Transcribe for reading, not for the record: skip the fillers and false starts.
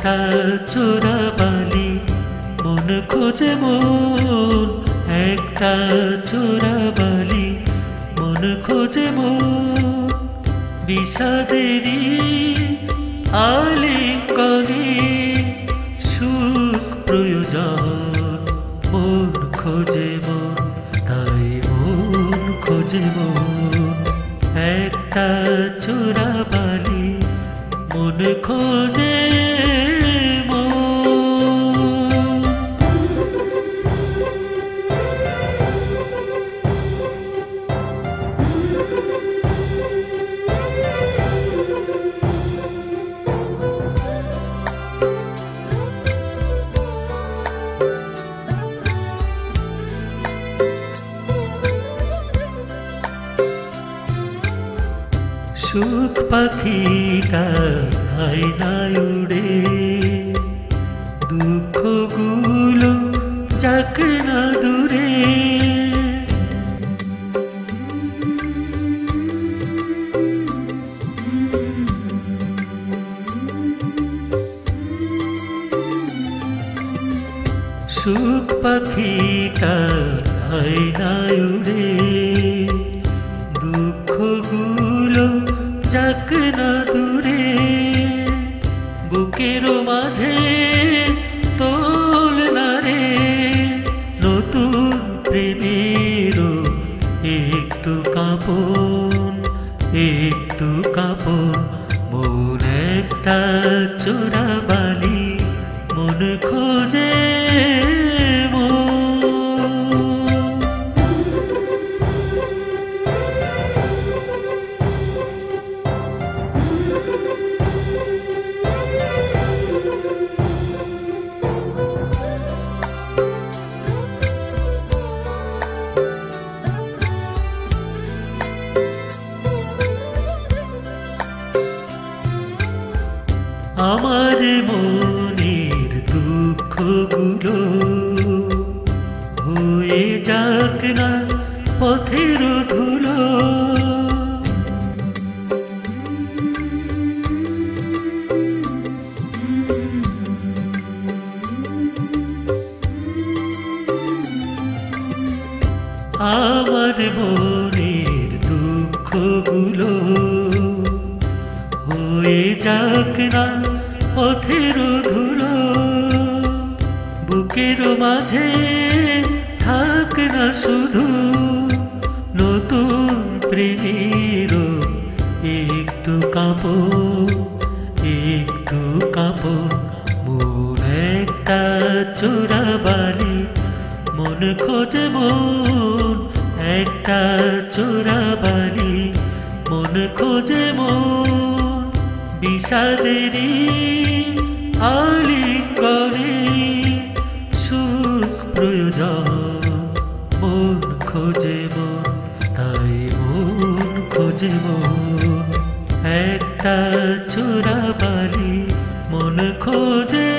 একটা চোরাবালি মন খোঁজে মন, একটা চোরাবালি মন খোঁজে মন। বিষাদেরই আলিঙ্গনে সুখ প্রয়োজন, মন খোঁজে মন, তাই মন খোঁজে মন। একটা চোরাবালি মন খোঁজে সুখ পাখিটা আয়নায় উড়ে, দুঃখগুলো যাক না দূরে। সুখ পাখিটা আয়নায় উড়ে, দুঃখগুলো যাক না দূরে। বুকেরও মাঝে তোল না রে নতুন প্রেমেরও একটু কাঁপন, একটু কাঁপন। মন একটা চোরাবালি মন খোঁজে আমার মনের দুঃখগুলো হয়ে যাক না পথের ধুলো। আমার মনের দুঃখগুলো হয়ে যাক না পথের ধুলো। বুকের মাঝে থাক না শুধু নতুন প্রেমের একটু কাঁপন, একটু কাঁপন। মন একটা চোরাবালি মন খোঁজে মন, একটা চোরাবালি মন খোঁজে মন। বিষাদেরই আলিঙ্গনে সুখ প্রয়োজন, মন খোঁজে মন, তাই মন খোঁজে মন। একটা চোরাবালি মন খোঁজে